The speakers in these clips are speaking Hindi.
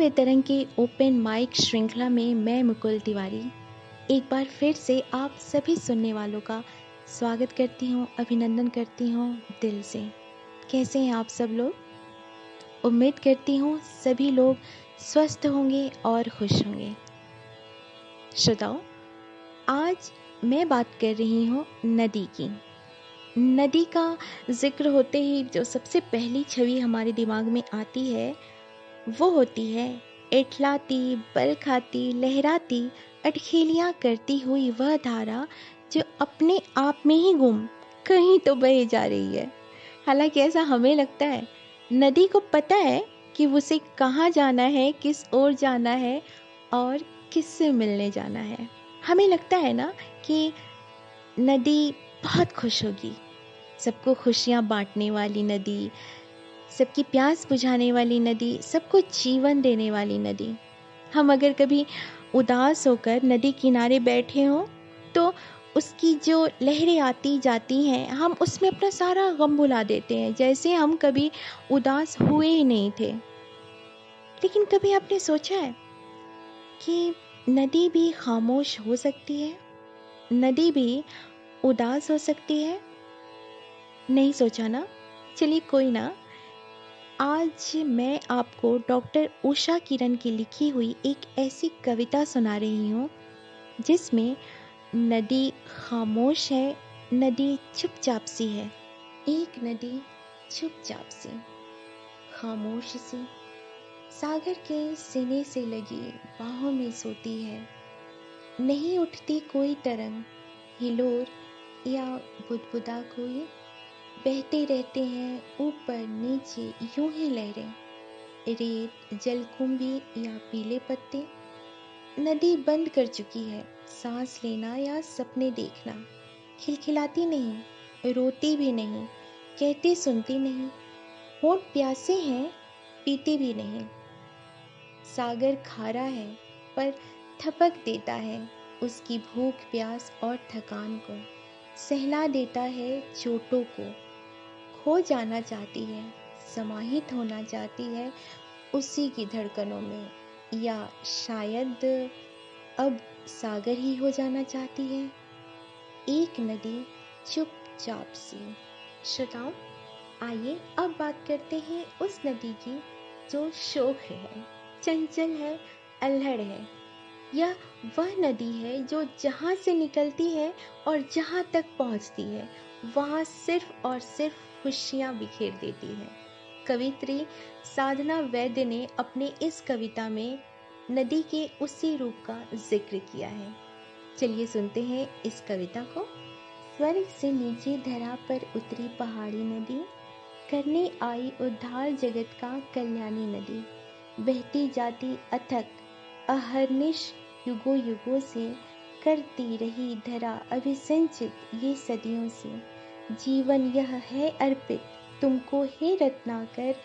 काव्य तरंग के ओपन माइक श्रृंखला में मैं मुकुल तिवारी एक बार फिर से आप सभी सुनने वालों का स्वागत करती हूँ, अभिनंदन करती हूँ दिल से। कैसे हैं आप सब लोग? उम्मीद करती हूँ सभी लोग स्वस्थ होंगे और खुश होंगे। श्रोताओ, आज मैं बात कर रही हूँ नदी की। नदी का जिक्र होते ही जो सबसे पहली छवि हमारे दिमाग में आती है वो होती है एठलाती, बल खाती, लहराती, अटखेलियाँ करती हुई वह धारा जो अपने आप में ही गुम कहीं तो बह जा रही है। हालांकि ऐसा हमें लगता है, नदी को पता है कि उसे कहाँ जाना है, किस ओर जाना है और किससे मिलने जाना है। हमें लगता है ना कि नदी बहुत खुश होगी, सबको खुशियाँ बांटने वाली नदी, सबकी प्यास बुझाने वाली नदी, सबको जीवन देने वाली नदी। हम अगर कभी उदास होकर नदी किनारे बैठे हों तो उसकी जो लहरें आती जाती हैं, हम उसमें अपना सारा गम भुला देते हैं, जैसे हम कभी उदास हुए ही नहीं थे। लेकिन कभी आपने सोचा है कि नदी भी खामोश हो सकती है, नदी भी उदास हो सकती है? नहीं सोचा ना? चलिए कोई ना, आज मैं आपको डॉक्टर उषा किरण की लिखी हुई एक ऐसी कविता सुना रही हूँ जिसमें नदी खामोश है, नदी चुपचाप सी है। एक नदी चुपचाप सी, खामोश सी, सागर के सीने से लगी बाहों में सोती है। नहीं उठती कोई तरंग, हिलोर या बुदबुदा कोई, बहते रहते हैं ऊपर नीचे यूं ही लहरें, रेत, जलकुंभी या पीले पत्ते। नदी बंद कर चुकी है सांस लेना या सपने देखना, खिलखिलाती नहीं, रोती भी नहीं, कहती सुनती नहीं, होठ प्यासे हैं पीती भी नहीं। सागर खारा है पर थपक देता है उसकी भूख प्यास और थकान को, सहला देता है चोटों को। खो जाना चाहती है, समाहित होना चाहती है उसी की धड़कनों में, या शायद अब सागर ही हो जाना चाहती है। एक नदी चुपचाप सी। श्रोताओं, आइए अब बात करते हैं उस नदी की जो शोख है, चंचल है, अल्हड़ है। यह वह नदी है जो जहाँ से निकलती है और जहाँ तक पहुँचती है वहाँ सिर्फ और सिर्फ खुशियाँ बिखेर देती है। कवित्री साधना वैद्य ने अपने इस कविता में नदी के उसी रूप का जिक्र किया है। चलिए सुनते हैं इस कविता को। स्वर्ग से नीचे धरा पर उतरी पहाड़ी नदी, करने आई उद्धार जगत का कल्याणी नदी, बहती जाती अथक अहर्निश युगों युगों से, करती रही धरा अभिसंचित ये सदियों से। जीवन यह है अर्पित तुमको हे रत्नाकर,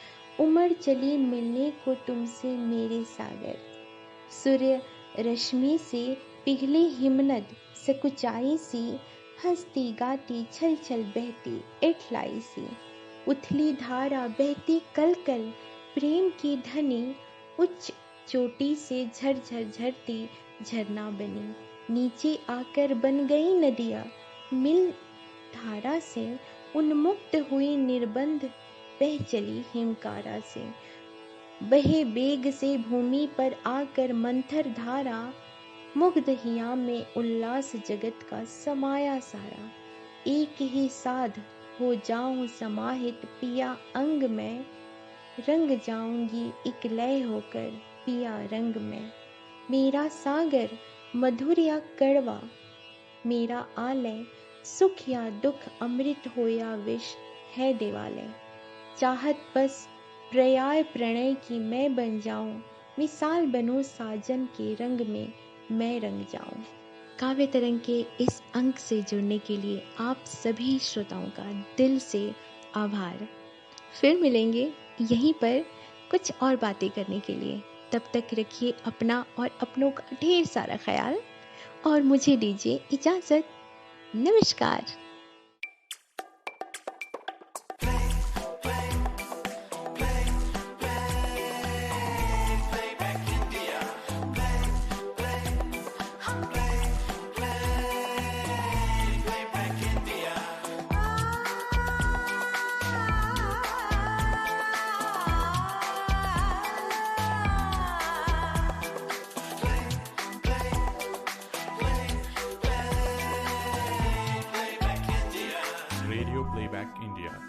उमड़ चली मिलने को तुमसे मेरे सागर। सूर्य रश्मि से पिघली हिमनद सकुचाई सी, हंसती गाती छल छल बहती एठलाई सी। उथली धारा बहती कल कल प्रेम की धनी, उच्च चोटी से झरझर झरती झरना बनी। नीचे आकर बन गई नदियाँ मिल धारा से, उन्मुक्त हुई निर्बंध बह चली हिमकारा से। बहे बेग से भूमि पर आकर मंथर धारा, मुग्ध हिया में उल्लास जगत का समाया सारा। एक ही साध हो जाऊं समाहित पिया अंग में, रंग जाऊंगी एक लय होकर पिया रंग में। मेरा सागर मधुर या कड़वा, मेरा आलय सुख या दुख, अमृत हो या विष है देवालय। चाहत बस पर्याय प्रणय की मैं बन जाऊं, मिसाल बनूं साजन के रंग में मैं रंग जाऊं। काव्य तरंग के इस अंक से जुड़ने के लिए आप सभी श्रोताओं का दिल से आभार। फिर मिलेंगे यहीं पर कुछ और बातें करने के लिए। तब तक रखिए अपना और अपनों का ढेर सारा ख्याल और मुझे दीजिए इजाज़त। नमस्कार। Playback India.